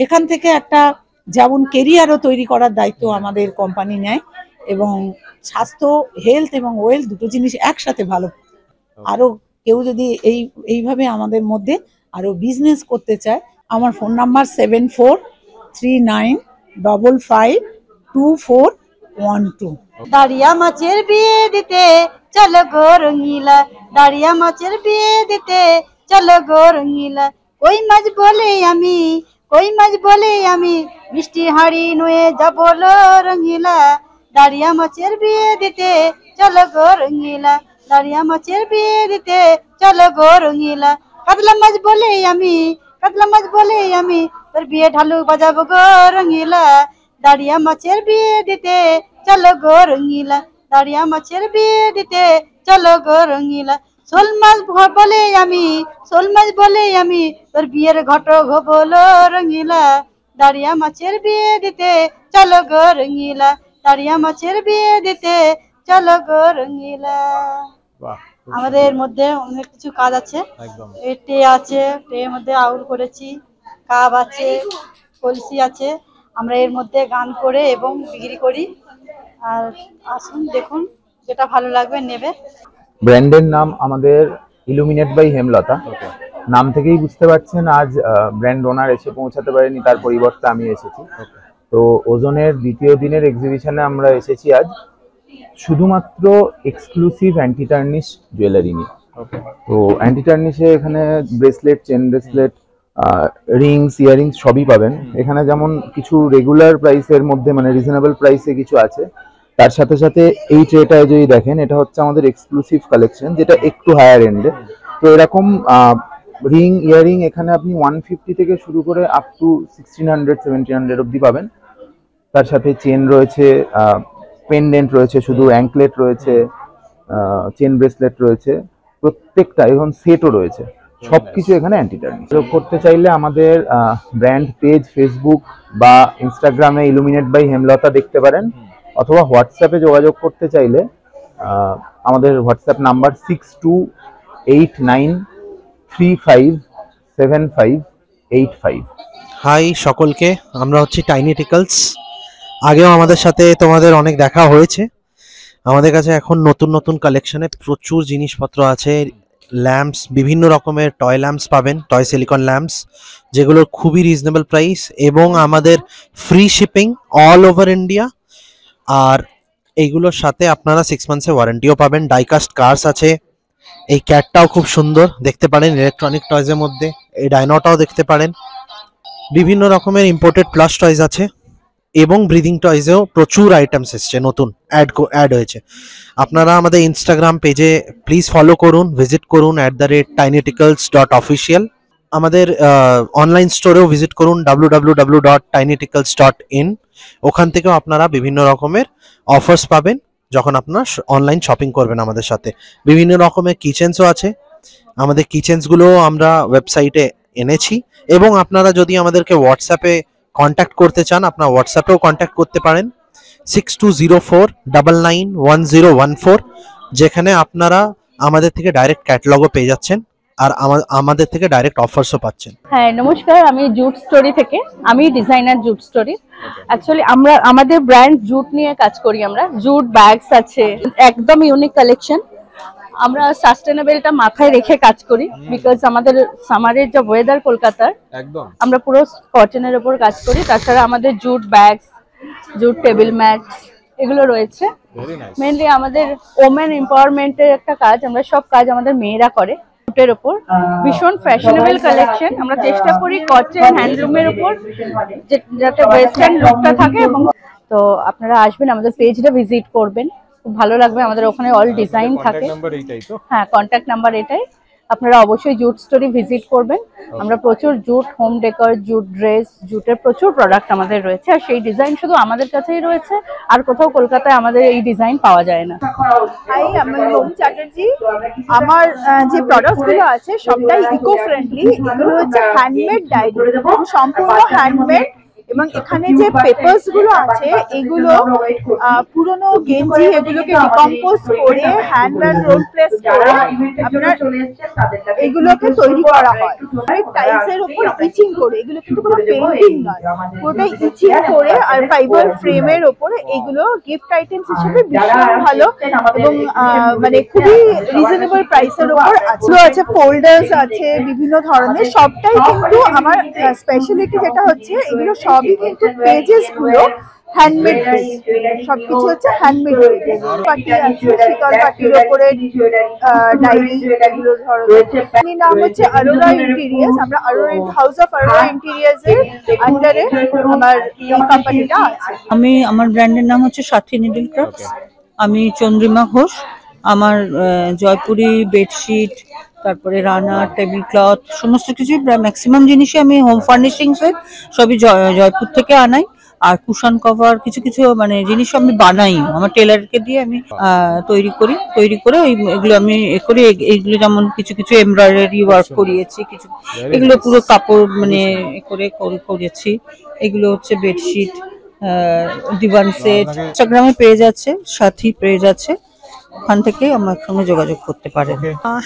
এখান থেকে একটা যেমন কেরিয়ারও তৈরি করার দায়িত্ব আমাদের কোম্পানি নেয় এবং স্বাস্থ্য, হেলথ এবং ওয়েলথ দুটো জিনিস একসাথে ভালো। আরও কেউ যদি এইভাবে আমাদের মধ্যে আরও বিজনেস করতে চায়, আমার ফোন নাম্বার 7439552412। দাঁড়িয়া মাছের বিয়ে দিতে চলো গো রঙিলা, দাঁড়িয়া মাছের বিয়ে দিতে চলো গো রঙিলা। কই মাছ বলে আমি, কই মাছ বলে আমি, মিষ্টি হাঁড়ি নুয়ে যাব লো রঙিলা। দাঁড়িয়া মাছের বিয়ে দিতে চলো গো রঙিলা, দাঁড়িয়া মাছের বিয়ে দিতে চলো গো রঙিলা। কাতলা মাছ বলে আমি, কাতলা মাছ বলে আমি, তোর বিয়ে ঢালু বাজাবো গো রঙিলা। দাঁড়িয়া মাছের বিয়ে দিতে চলো গো রঙিলা, দাঁড়িয়া মাছের বিয়ে দিতে চলো গো রঙিলা। শোল মাছ বলে আমি, শোল মাছ বলে আমি, তোর বিয়ের ঘটক হবো লো রঙিলা। দাঁড়িয়া মাছের বিয়ে দিতে চলো গো রঙিলা, দাঁড়িয়া মাছের বিয়ে দিতে চলো গো রঙিলা। আমাদের মধ্যে অনেক কিছু কাজ আছে, টে আছে, ট্রের মধ্যে আউল করেছি, কাপ আছে, কলসি আছে। আমরা এর মধ্যে গান করে এবং বিক্রি করি। আর আসুন দেখুন, যেটা ভালো লাগবে নেবে। ব্র্যান্ডের নাম আমাদের ইলুমিনেট বাই হেমলতা। নাম থেকেই বুঝতে পারছেন আজ ব্র্যান্ড ওনার এসে পৌঁছাতে পারেনি, তার পরিবর্তে আমি এসেছি। তো ওজনের দ্বিতীয় দিনের এক্সিবিশনে আমরা এসেছি আজ শুধুমাত্র এক্সক্লুসিভ অ্যান্টি টার্নিশ জুয়েলারি নিয়ে। তো অ্যান্টি টার্নিশে এখানে bracelet, chain bracelet, Rings, earrings সবই পাবেন। এখানে যেমন কিছু রেগুলার প্রাইসের মধ্যে মানে রিজনেবল প্রাইসে কিছু আছে, তার সাথে সাথে এই ট্রেটায় যদি দেখেন এটা হচ্ছে আমাদের এক্সক্লুসিভ কালেকশন, যেটা একটু হায়ার এন্ডে। তো এরকম রিং, ইয়ারিং এখানে আপনি 150 থেকে শুরু করে আপ টু 1600-1700 অব্দি পাবেন। তার সাথে চেন রয়েছে, পেন্ডেন্ট রয়েছে, শুধু অ্যাঙ্কলেট রয়েছে, চেন ব্রেসলেট রয়েছে, প্রত্যেকটা এবং সেটও রয়েছে। সবকিছু এখানে অ্যান্টি টার্নিশ। যোগ করতে চাইলে আমাদের ব্র্যান্ড পেজ ফেসবুক বা ইনস্টাগ্রামে ইলুমিনেট বাই হেমলতা দেখতে পারেন, অথবা হোয়াটসঅ্যাপে যোগাযোগ করতে চাইলে আমাদের হোয়াটসঅ্যাপ নাম্বার 6289357585। হাই সকলকে, আমরা হচ্ছে টাইনি টিকলস। আগেও আমাদের সাথে তোমাদের অনেক দেখা হয়েছে। আমাদের কাছে এখন নতুন নতুন কালেকশনে প্রচুর জিনিসপত্র আছে। ল্যাম্পস, বিভিন্ন রকমের টয় ল্যাম্পস পাবেন, টয় সিলিকন ল্যাম্পস, যেগুলোর খুবই রিজনেবল প্রাইস এবং আমাদের free shipping all over India. আর এইগুলোর সাথে আপনারা 6 মান্থসের ওয়ারেন্টিও পাবেন। ডাইকাস্ট কার্স আছে, এই ক্যাটটাও খুব সুন্দর দেখতে পারেন ইলেকট্রনিক টয়েজের মধ্যে, এই ডাইনোটাও দেখতে পারেন। বিভিন্ন রকমের ইম্পোর্টেড প্লাস টয়েজ আছে এবং ব্রিদিং টয়েজেও প্রচুর আইটেমস এসছে, নতুন অ্যাড হয়েছে। আপনারা আমাদের ইনস্টাগ্রাম পেজে প্লিজ ফলো করুন, ভিজিট করুন @tinyticals.official। আমাদের অনলাইন স্টোরেও ভিজিট করুন www.tinyticals.in। ওখান থেকেও আপনারা বিভিন্ন রকমের অফার্স পাবেন যখন আপনারা অনলাইন শপিং করবেন আমাদের সাথে। বিভিন্ন রকমের কিচেন্সও আছে, আমাদের কিচেন্সগুলোও আমরা ওয়েবসাইটে এনেছি। এবং আপনারা যদি আমাদেরকে হোয়াটসঅ্যাপে কন্ট্যাক্ট করতে চান, আপনারা হোয়াটসঅ্যাপেও কন্ট্যাক্ট করতে পারেন 6204991014, যেখানে আপনারা আমাদের থেকে ডাইরেক্ট ক্যাটালগও পেয়ে যাচ্ছেন আর আমাদের থেকে ডাইরেক্ট অফার্সও পাচ্ছেন। হ্যাঁ নমস্কার, আমি জুট স্টোরি থেকে, আমি ডিজাইনার জুট স্টোরি। অ্যাকচুয়ালি আমরা আমাদের ব্র্যান্ড জুট নিয়ে কাজ করি। আমরা জুট ব্যাগস আছে, একদম ইউনিক কালেকশন। আমরা সাস্টেনেবলটা মাথায় রেখে কাজ করি, বিকজ আমাদের সামারের যে ওয়েদার কলকাতার, একদম আমরা পুরো কটনের উপর কাজ করি। তাছাড়া আমাদের jute bags, jute table mat এগুলো রয়েছে। মেনলি আমাদের ওমেন এম্পাওয়ারমেন্টের একটা কাজ, আমরা সব কাজ আমাদের মেয়েরা করে জুটের উপর। ভীষণ ফ্যাশনেবল কালেকশন, আমরা চেষ্টা করি কটন হ্যান্ডলুমের উপর যাতে ওয়েস্টার্ন লুকটা থাকে। এবং তো আপনারা আসবেন, আমাদের পেজটা ভিজিট করবেন, খুব ভালো লাগবে। আমাদের ওখানে অল ডিজাইন থাকে। হ্যাঁ, কন্ট্যাক্ট নাম্বার এটাই। আপনারা অবশ্যই জুট স্টোরি ভিজিট করবেন। আমরা প্রচুর jute home decor, jute dress, জুটের প্রচুর প্রোডাক্ট আমাদের রয়েছে। আর সেই ডিজাইন শুধু আমাদের কাছেই রয়েছে, আর কোথাও কলকাতায় আমাদের এই ডিজাইন পাওয়া যায় না। হাই, আমি মোম চ্যাটার্জি। আমার যে প্রোডাক্টসগুলো আছে সবটাই ইকো ফ্রেন্ডলি। এগুলো হচ্ছে হ্যান্ডমেড ডায়েরি, সম্পূর্ণ হ্যান্ডমেড। এবং এখানে যে পেপারস গুলো আছে এগুলো পুরনো গেঞ্জি এগুলোকে ডিকম্পোজ করে হ্যান্ড অ্যান্ড রোল প্রেস করে আপনার এগুলোকে তৈরি করা হয় টাইলসের উপর ইচিং করে। এগুলো কিন্তু কোনো পেইন্টিং নয়, পুরোটাই ইচিং করে আর ফাইবার ফ্রেমের উপরে। এগুলো গিফট আইটেমস হিসেবে ভীষণ ভালো এবং মানে খুবই রিজনেবল প্রাইসের উপর আছে। ফোল্ডার্স আছে বিভিন্ন ধরনের, সবটাই কিন্তু আমার স্পেশালিটি যেটা হচ্ছে এগুলো সবই কিন্তু পেজেস গুলো হ্যান্ডমেড, সবকিছু হচ্ছে হ্যান্ডমেড। পার্টি আছে, শীতল পার্টির উপরে ডায়েরি এগুলোর ধরনের। নাম হচ্ছে অরোরা ইন্টেরিয়ার্স। আমরা Aurora house of Aurora interiors এর আন্ডারে আমার এই কোম্পানিটা আছে। আমার ব্র্যান্ডের নাম হচ্ছে সাথী নিডল ক্রাফটস। আমি চন্দ্রিমা ঘোষ। আমার জয়পুরি বেডশিট, তারপরে রানার, টেবিল ক্লথ, সমস্ত কিছু ম্যাক্সিমাম জিনিসই আমি হোম ফার্নিশিংস এর সবই জয়পুর থেকে আনাই। আর কুশন কভার কিছু কিছু মানে জিনিস আমি বানাই, আমার টেলারকে দিয়ে আমি তৈরি করে এগুলো আমি করি। এইগুলো যেমন কিছু কিছু এমব্রয়ডারি ওয়ার্ক করিয়েছি, কিছু এগুলো পুরো কাপড় মানে করেছি। এগুলো হচ্ছে বেডশিট, দিওয়ান সেট। ইনস্টাগ্রামে পেজ আছে, সাথী পেজ আছে, ওখান থেকে আমার সঙ্গে যোগাযোগ করতে পারেন।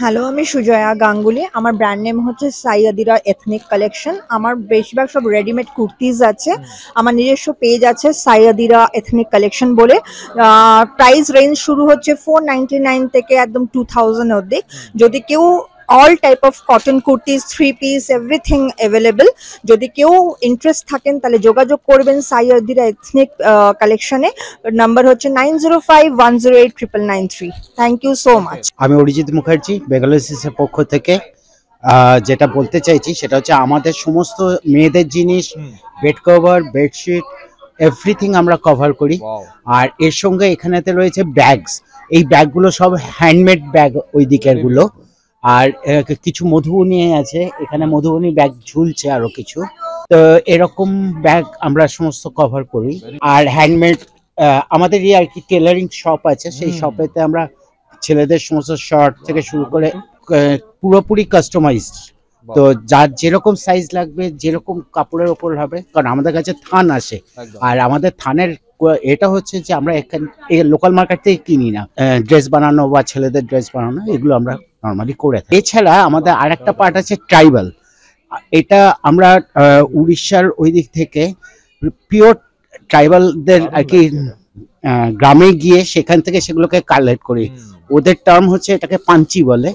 হ্যালো, আমি সুজয়া গাঙ্গুলি। আমার ব্র্যান্ড নেম হচ্ছে সাইয়াদিরা এথনিক কালেকশন। আমার বেশিরভাগ সব রেডিমেড কুর্তিজ আছে। আমার নিজস্ব পেজ আছে সাইয়াদিরা এথনিক কালেকশন বলে। প্রাইস রেঞ্জ শুরু হচ্ছে 499 থেকে একদম 2000 অবধি। যদি কেউ all type of cotton kurtis, 3-piece, everything available. যদি কেউ ইন্টারেস্ট থাকেন তাহলে যোগাযোগ করবেন সাইয়াদিরা এথনিক কালেকশনে। নাম্বার হচ্ছে 9051089993। Thank you so much. আমি অরিজিৎ মুখার্জি, বেঙ্গলোসিসের পক্ষ থেকে। যেটা বলতে চাইছি সেটা হচ্ছে আমাদের সমস্ত মেয়েদের জিনিস, বেড কভার, বেডশিট, এভরিথিং আমরা কভার করি। আর এর সঙ্গে এখানেতে রয়েছে ব্যাগস। এই ব্যাগগুলো সব হ্যান্ডমেড ব্যাগ ওই দিকের গুলো। আর কিছু মধুবনী আছে, এখানে মধুবনী ব্যাগ ঝুলছে আরো কিছু। তো এরকম ব্যাগ আমরা সমস্ত কভার করি। আর হ্যান্ডমেড আমাদের আর কি টেলারিং শপ আছে, সেই শপেতে আমরা ছেলেদের সমস্ত শার্ট থেকে শুরু করে পুরোপুরি কাস্টমাইজড। তো যার যেরকম সাইজ লাগবে, যেরকম কাপড়ের ওপর হবে, কারণ আমাদের কাছে থান আসে। আর আমাদের থানের এটা হচ্ছে যে আমরা এখানে লোকাল মার্কেট থেকে কিনি না। ড্রেস বানানো বা ছেলেদের ড্রেস বানানো এগুলো আমরা নর্মালি করে থাকি। এছাড়া আমাদের আর একটা পার্ট আছে ট্রাইবাল। এটা আমরা উড়িষ্যার ওই দিক থেকে পিওর ট্রাইবালদের আর কি গ্রামে গিয়ে সেখান থেকে সেগুলোকে কালেক্ট করি। ওদের টার্ম হচ্ছে এটাকে পাঞ্চি বলে।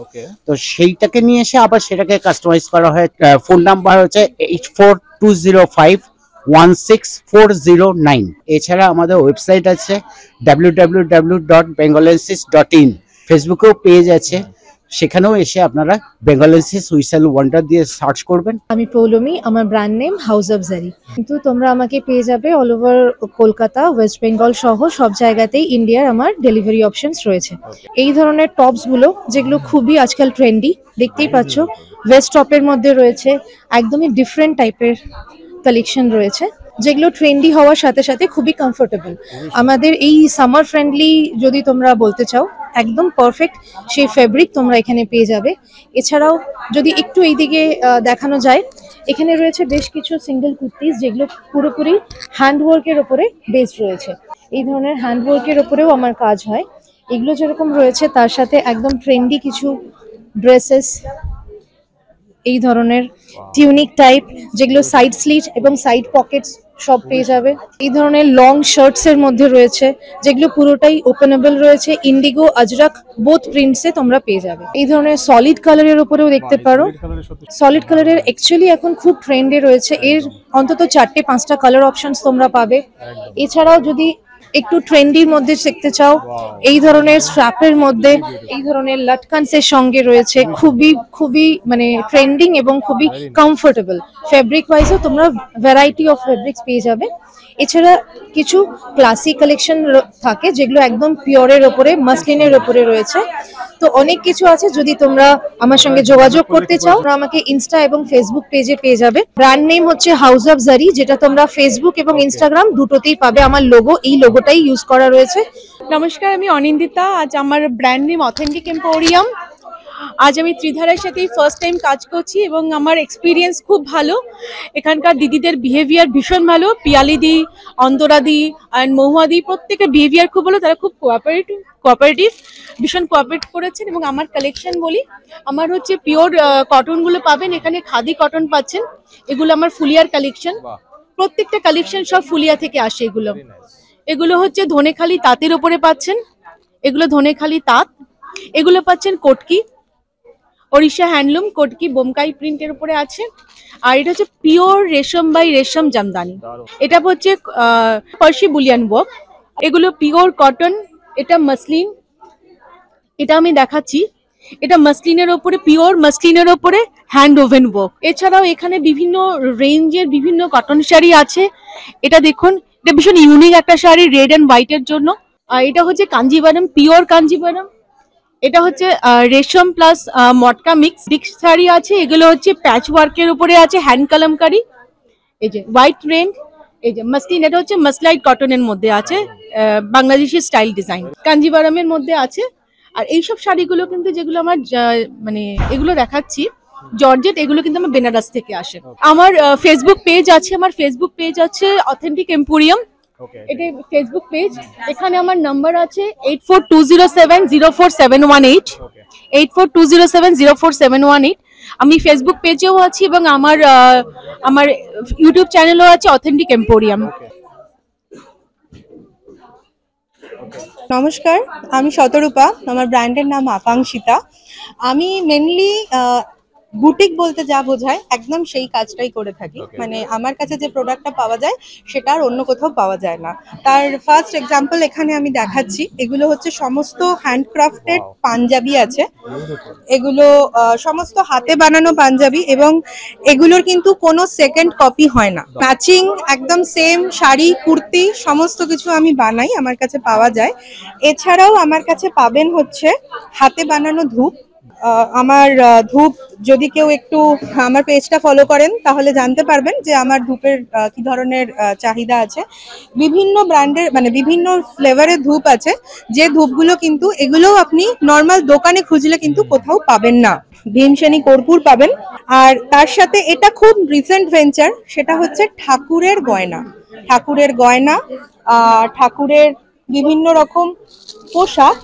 তো সেইটাকে নিয়ে এসে আবার সেটাকে কাস্টমাইজ করা হয়। ফোন নাম্বার হচ্ছে 842051 16409। এছাড়া আমাদের ওয়েবসাইট আছে www.bengalensis.in। ফেসবুকেও পেজ আছে, সেখানেও এসে আপনারা বেঙ্গলেন্সিস উইসেল ওয়ান্ডার দিয়ে সার্চ করবেন। আমি পৌলমি, আমার ব্র্যান্ড নেম হাউস অফ জারি। কিন্তু তোমরা আমাকে পেয়ে যাবে all over Kolkata, West Bengal সহ সব জায়গাতেই ইন্ডিয়ার আমার ডেলিভারি অপশনস রয়েছে। এই ধরনের টপস গুলো যেগুলো খুবই আজকাল ট্রেন্ডি, দেখতেই পাচ্ছ ওয়েস্ট টপের মধ্যে রয়েছে একদমই ডিফারেন্ট টাইপের কালেকশন রয়েছে, যেগুলো ট্রেন্ডি হওয়ার সাথে সাথে খুবই কমফোর্টেবল। আমাদের এই সামার ফ্রেন্ডলি যদি তোমরা বলতে চাও, একদম পারফেক্ট সেই ফেব্রিক তোমরা এখানে পেয়ে যাবে। এছাড়াও যদি একটু এইদিকে দেখানো যায়, এখানে রয়েছে বেশ কিছু সিঙ্গেল কুর্তিস যেগুলো পুরোপুরি হ্যান্ডওয়ার্কের ওপরে বেসড রয়েছে। এই ধরনের হ্যান্ডওয়ার্কের ওপরেও আমার কাজ হয়। এগুলো যেরকম রয়েছে তার সাথে একদম ট্রেন্ডি কিছু ড্রেসেস, এই ধরনের টিউনিক টাইপ যেগুলো সাইড স্লিট এবং সাইড পকেটস সব পেয়ে যাবে। এই ধরনের লং শার্টস এর মধ্যে রয়েছে যেগুলো পুরোটাই ওপেনেবল রয়েছে, ইন্ডিগো আজরাক বোথ প্রিন্টসে তোমরা পেয়ে যাবে। এই ধরনের সলিড কালারের উপরেও দেখতে পারো, সলিড কালারের অ্যাকচুয়ালি এখন খুব ট্রেন্ডে রয়েছে। এর অন্তত 4-5টা কালার অপশনস তোমরা পাবে। এছাড়াও যদি একটু ট্রেন্ডির মধ্যে শিখতে চাও, এই ধরনের স্ট্র্যাপের মধ্যে এই ধরনের লাটকানসের সঙ্গে রয়েছে, খুবই মানে ট্রেন্ডিং এবং খুবই কমফোর্টেবল। ফেব্রিক ওয়াইজও তোমরা ভ্যারাইটি অফ ফেব্রিক্স পেয়ে যাবে। এছাড়া কিছু ক্লাসিক কালেকশন থাকে যেগুলো একদম পিওরের ওপরে, মাসলিনের ওপরে রয়েছে। তো অনেক কিছু আছে, যদি তোমরা আমার সঙ্গে যোগাযোগ করতে চাও তোমরা আমাকে ইনস্টা এবং ফেসবুক পেজে পেয়ে যাবে। ব্র্যান্ড নেম হচ্ছে হাউস অফ জারি, যেটা তোমরা ফেসবুক এবং ইনস্টাগ্রাম দুটোতেই পাবে। আমার লোগো, এই লোগোটাই ইউজ করা রয়েছে। নমস্কার, আমি অনিন্দিতা। আজ আমার ব্র্যান্ড নেম অথেন্টিক এম্পোরিয়াম। আজ আমি ত্রিধারার সাথেই ফার্স্ট টাইম কাজ করছি এবং আমার এক্সপিরিয়েন্স খুব ভালো। এখানকার দিদিদের বিহেভিয়ার ভীষণ ভালো। পিয়ালিদি, অন্তরাদি অ্যান্ড মহুয়াদি প্রত্যেকের বিহেভিয়ার খুব ভালো। তারা খুব কোঅপারেটিভ, ভীষণ কোঅপারেট করেছেন। এবং আমার কালেকশন বলি, আমার হচ্ছে পিওর কটনগুলো পাবেন এখানে, খাদি কটন পাচ্ছেন। এগুলো আমার ফুলিয়ার কালেকশন, প্রত্যেকটা কালেকশন সব ফুলিয়া থেকে আসে। এগুলো হচ্ছে ধনেখালি তাঁতের ওপরে পাচ্ছেন, এগুলো ধনেখালি তাঁত। এগুলো পাচ্ছেন কটকি, ওড়িশা হ্যান্ডলুম কটকি বোমকাই প্রিন্টের উপরে আছে। আর এটা হচ্ছে পিওর রেশম বাই রেশম জামদানি। এটা হচ্ছে পার্সি বুলিয়ান ওয়ার্ক। এগুলো পিওর কটন, এটা মাসলিন। এটা আমি দেখাচ্ছি, এটা মাসলিনের ওপরে, পিওর মাসলিনের ওপরে হ্যান্ড ওভেন ওয়ার্ক। এছাড়াও এখানে বিভিন্ন রেঞ্জের বিভিন্ন কটন শাড়ি আছে। এটা দেখুন, এটা ভীষণ ইউনিক একটা শাড়ি, রেড অ্যান্ড হোয়াইটের জন্য। এটা হচ্ছে কাঞ্জিভারম, পিওর কাঞ্জিভারম। এটা হচ্ছে রেশম প্লাস মটকা মিক্স শাড়ি আছে। এগুলো হচ্ছে প্যাচ ওয়ার্কের উপরে আছে, হ্যান্ড কালামকারি। এই যে হোয়াইট রেন্ড, এই যে মাসলিন, এটা হচ্ছে মাসলাইট কটনের মধ্যে আছে, বাংলাদেশি স্টাইল ডিজাইন, কাঞ্জিভারমের মধ্যে আছে। আর এইসব শাড়িগুলো কিন্তু যেগুলো আমার মানে এগুলো দেখাচ্ছি জর্জেট, এগুলো কিন্তু আমার বেনারস থেকে আসে। আমার ফেসবুক পেজ আছে, আমার ফেসবুক পেজ আছে অথেন্টিক এম্পোরিয়াম। এটা ফেসবুক পেজ। এখানে আমার নাম্বার আছে 8420704718, 8420704718। আমি ফেসবুক পেজেও আছি এবং আমার ইউটিউব চ্যানেলও আছে অথেন্টিক এম্পোরিয়াম। নমস্কার, আমি শতরূপা, আমার ব্র্যান্ডের নাম আকাঙ্ক্ষিতা। আমি মেনলি বুটিক বলতে যা বোঝায় একদম সেই কাজটাই করে থাকি। মানে আমার কাছে যে প্রোডাক্টটা পাওয়া যায় সেটা আর অন্য কোথাও পাওয়া যায় না। তার ফার্স্ট এক্সাম্পল এখানে আমি দেখাচ্ছি। এগুলো হচ্ছে সমস্ত হ্যান্ডক্রাফটেড পাঞ্জাবি আছে। এগুলো সমস্ত হাতে বানানো পাঞ্জাবি এবং এগুলোর কিন্তু কোনো সেকেন্ড কপি হয় না। ম্যাচিং একদম সেম শাড়ি, কুর্তি সমস্ত কিছু আমি বানাই, আমার কাছে পাওয়া যায়। এছাড়াও আমার কাছে পাবেন হচ্ছে হাতে বানানো ধূপ। আমার ধূপ যদি কেউ একটু আমার পেজটা ফলো করেন তাহলে জানতে পারবেন যে আমার ধূপের কি ধরনের চাহিদা আছে। বিভিন্ন ব্র্যান্ডের মানে বিভিন্ন ফ্লেভারের ধূপ আছে, যে ধূপগুলো কিন্তু এগুলোও আপনি নর্মাল দোকানে খুঁজলে কিন্তু কোথাও পাবেন না। ভীমসেনী কর্পূর পাবেন। আর তার সাথে এটা খুব রিসেন্ট ভেঞ্চার, সেটা হচ্ছে ঠাকুরের গয়না। ঠাকুরের বিভিন্ন রকম পোশাক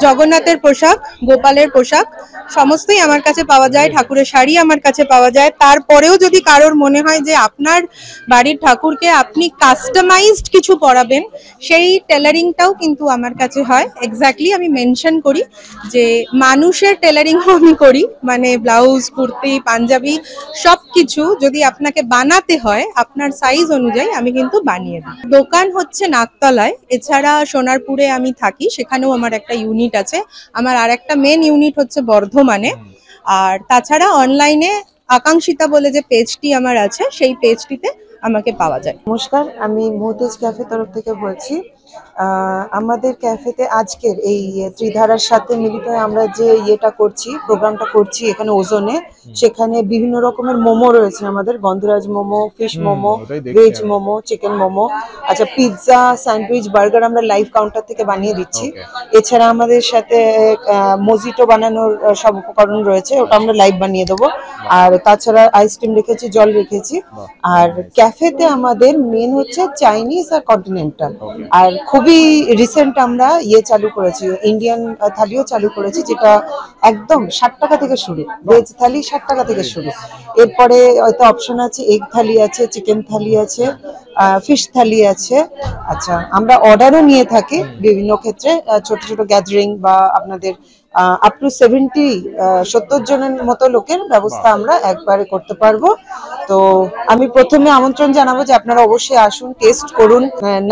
জগন্নাথের পোশাক, গোপালের পোশাক সমস্তই আমার কাছে পাওয়া যায়। ঠাকুরের শাড়ি আমার কাছে পাওয়া যায়। তারপরেও যদি কারোর মনে হয় যে আপনার বাড়ির ঠাকুরকে আপনি কাস্টমাইজড কিছু পরাবেন, সেই টেলারিংটাও কিন্তু আমার কাছে হয়। এক্স্যাক্টলি আমি মেনশন করি যে মানুষের টেলারিংও আমি করি, মানে ব্লাউজ, কুর্তি, পাঞ্জাবি সবকিছু যদি আপনাকে বানাতে হয় আপনার সাইজ অনুযায়ী আমি কিন্তু বানিয়ে দিই। দোকান হচ্ছে নাকতলায়, এছাড়া সোনারপুরে আমি থাকি, সেখানেও আমার একটা ইউনিট আছে। আমার আর একটা মেন ইউনিট হচ্ছে বর্ধমানে। আর তাছাড়া অনলাইনে আকাঙ্ক্ষিতা বলে যে পেজটি আমার আছে, সেই পেজটিতে আমাকে পাওয়া যায়। নমস্কার, আমি মোহতেজ ক্যাফে তরফ থেকে বলছি। আমাদের ক্যাফেতে আজকের এই ত্রিধারার সাথে মিলিত হয়ে আমরা যে প্রোগ্রামটা করছি এখানে ওজনে, সেখানে বিভিন্ন রকমের মোমো রয়েছে আমাদের, গন্ধরাজ momo, fish momo, veg momo, chicken momo, আচ্ছা পিৎজা, স্যান্ডউইচ, বার্গার আমরা লাইভ কাউন্টার থেকে বানিয়ে দিচ্ছি। এছাড়া আমাদের সাথে মজিটো বানানোর সব উপকরণ রয়েছে, ওটা আমরা লাইভ বানিয়ে দেবো। আর তাছাড়া আইসক্রিম রেখেছি, জল রেখেছি। আর ক্যাফেতে আমাদের মেন হচ্ছে চাইনিজ আর কন্টিনেন্টাল। আর খুবই রিসেন্ট আমরা চালু করেছি, ইন্ডিয়ান থালিও চালু করেছি, যেটা একদম 60 টাকা থেকে শুরু। ভেজ থালি 60 টাকা থেকে শুরু। এরপরে হয়তো অপশন আছে এগ থালি আছে, চিকেন থালি আছে, ফিশ থালি আছে। আচ্ছা, আমরা অর্ডারও নিয়ে থাকি বিভিন্ন ক্ষেত্রে, ছোট ছোট গ্যাদারিং বা আপনাদের আপ টু 70 জনের মতো লোকের ব্যবস্থা আমরা একবারে করতে পারবো। তো আমি প্রথমে আমন্ত্রণ জানাবো যে আপনারা অবশ্যই আসুন, টেস্ট করুন।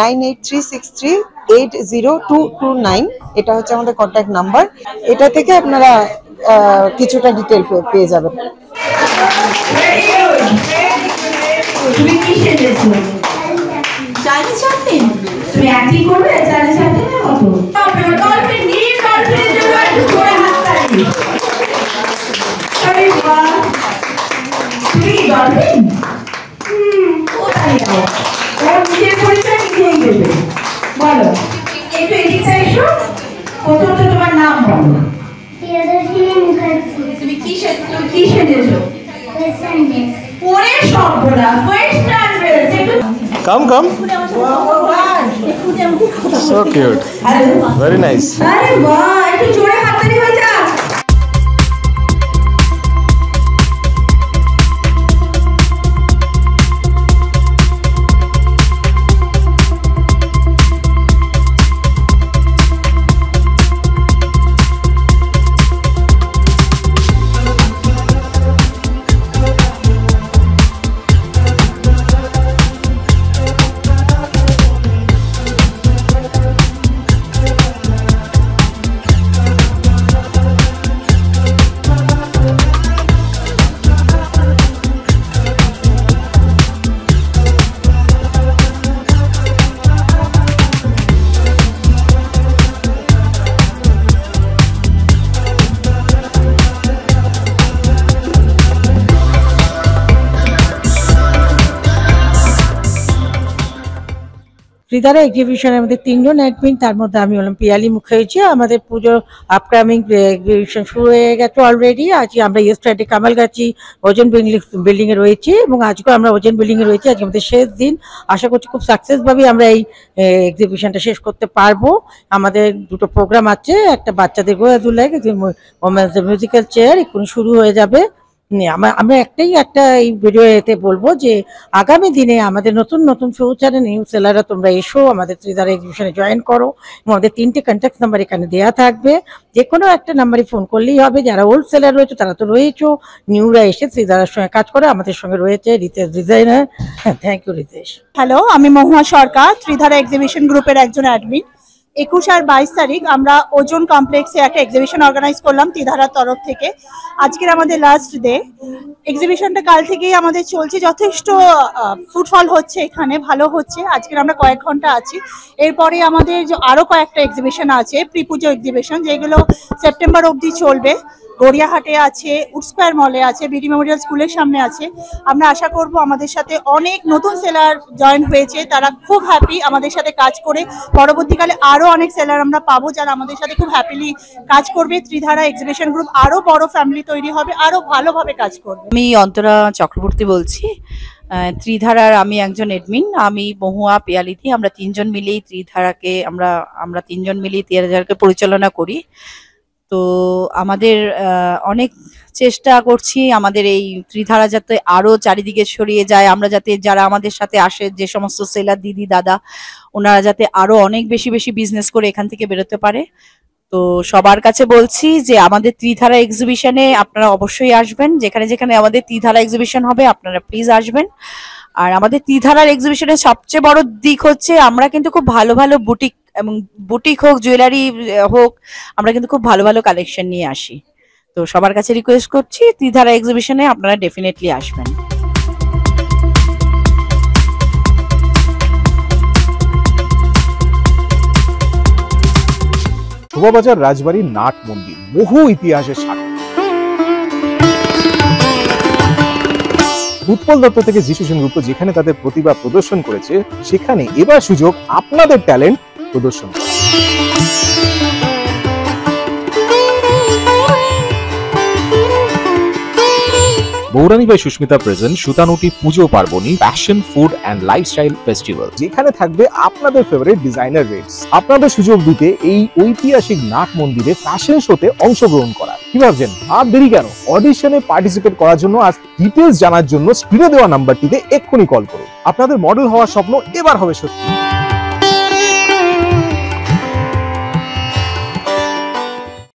9836380229 এটা হচ্ছে আমাদের কন্ট্যাক্ট নাম্বার। এটা থেকে আপনারা কিছুটা ডিটেল পেয়ে যাবেন। তোমার নাম বলো। তুমি কি সেজেছো? Come. So cute. Very nice. Tridhara এক্সিবিশনের মধ্যে 3 জন অ্যাডমিন, তার মধ্যে আমি হলাম পিয়ালি মুখার্জি। আমাদের পুজো আপকামিং এক্সিবিশন শুরু হয়ে গেছে অলরেডি। আজকে আমরা ইয়েস্টারডে কামালগাছি ওজন বিল্ডিং এ রয়েছি এবং আজকেও আমরা ওজন বিল্ডিং এ রয়েছি। আজকে আমাদের শেষ দিন, আশা করছি খুব সাকসেসভাবে আমরা এই এক্সিবিশনটা শেষ করতে পারবো। আমাদের দুটো প্রোগ্রাম আছে, একটা বাচ্চাদের গোয়াদুল্লাহ, মিউজিক্যাল চেয়ার এক্ষুনি শুরু হয়ে যাবে। আমরা একটা এই ভিডিওতে বলবো যে আগামী দিনে আমাদের নতুন নতুন ফিউচারে নিউ সেলাররা তোমরা এসো, আমাদের ত্রিধারা এক্সিবিশনে জয়েন করো। আমাদের 3টে কন্ট্যাক্ট নাম্বার এখানে দেওয়া থাকবে, যে কোনো একটা নাম্বারে ফোন করলেই হবে। যারা হোল সেলার রয়েছে তারা তো রয়েছো, নিউরা এসে ত্রিধারার সঙ্গে কাজ করে। আমাদের সঙ্গে রয়েছে রিতেশ ডিজাইনার। হ্যাঁ, থ্যাংক ইউ রিতেশ। হ্যালো, আমি মহুয়া সরকার, ত্রিধারা এক্সিবিশন গ্রুপের একজন অ্যাডমিন। 21 আর 22 তারিখ আমরা ওজন কমপ্লেক্সে একটা এক্সিবিশন অর্গানাইজ করলাম ত্রিধারার তরফ থেকে। আজকের আমাদের লাস্ট ডে। এক্সিবিশনটা কাল থেকেই আমাদের চলছে, যথেষ্ট ফুটফল হচ্ছে, এখানে ভালো হচ্ছে। আজকের আমরা কয়েক ঘন্টা আছি, এরপরে আমাদের আরও কয়েকটা এক্সিবিশন আছে, প্রি পুজো এক্সিবিশন, যেগুলো সেপ্টেম্বর অবধি চলবে। গড়িয়াহাটে আছে, উড স্কোয়ার মলে আছে, বিডি মেমোরিয়াল স্কুলের সামনে আছে। আমরা আশা করব আমাদের সাথে অনেক নতুন সেলার জয়েন হয়েছে, তারা খুব হ্যাপি আমাদের সাথে কাজ করে। পরবর্তীকালে আরও অনেক সেলার আমরা পাবো যারা আমাদের সাথে খুব হ্যাপিলি কাজ করবে। ত্রিধারা এক্সিবিশন গ্রুপ আরও বড় ফ্যামিলি তৈরি হবে, আরও ভালোভাবে কাজ করবে। আমি অন্তরা চক্রবর্তী বলছি। ত্রিধারার আমি একজন এডমিন, আমি মহুয়া পিয়ালিথি, আমরা তিনজন মিলেই ত্রিধারাকে আমরা তিনজন মিলেই ত্রিধারাকে পরিচালনা করি। তো আমাদের অনেক চেষ্টা করছি আমাদের এই ত্রিধারা যাতে আরো চারিদিকে ছড়িয়ে যায়, আমরা যাতে যারা আমাদের সাথে আসে যে সমস্ত সেলার দিদি দাদা ওনারা যাতে আরো অনেক বেশি বেশি বিজনেস করে এখান থেকে বেরোতে পারে। তো সবার কাছে বলছি যে আমাদের ত্রিধারা এক্সিবিশনে আপনারা অবশ্যই আসবেন, যেখানে যেখানে আমাদের ত্রিধারা এক্সিবিশন হবে আপনারা প্লিজ আসবেন। আর আমাদের ত্রিধারার এক্সিবিশনের সবচেয়ে বড় দিক হচ্ছে আমরা কিন্তু খুব ভালো ভালো বুটিক এবং বুটিক হোক জুয়েলারি হোক আমরা কিন্তু খুব ভালো ভালো কালেকশন নিয়ে আসি। তো সবার কাছে রিকোয়েস্ট করছি ত্রিধারা এক্সিবিশনে আপনারা ডেফিনেটলি আসবেন। শোভাবাজার রাজবাড়ির নাট মন্দির বহু ইতিহাসের সাক্ষী। উৎপল দত্ত থেকে যিশু সেনগুপ্ত যেখানে তাদের প্রতিভা প্রদর্শন করেছে সেখানে এবার সুযোগ আপনাদের ট্যালেন্ট প্রদর্শন করা। Bourani by Susmita present Sutanuti Pujo Parbani fashion food and lifestyle festival, যেখানে থাকবে আপনাদের ফেভারিট ডিজাইনার রেটস। আপনাদের সুযোগ দিতে এই ঐতিহাসিক নাট মন্দিরে ফ্যাশন শোতে অংশগ্রহণ করার। কি ভাবছেন আর দেরি কেন? অডিশনে পার্টিসিপেট করার জন্য আজ ডিটেলস জানার জন্য স্ক্রিনে দেওয়া নাম্বারটিতে এক্ষুনি কল করুন। আপনাদের মডেল হওয়ার স্বপ্ন এবার হবে সত্যি।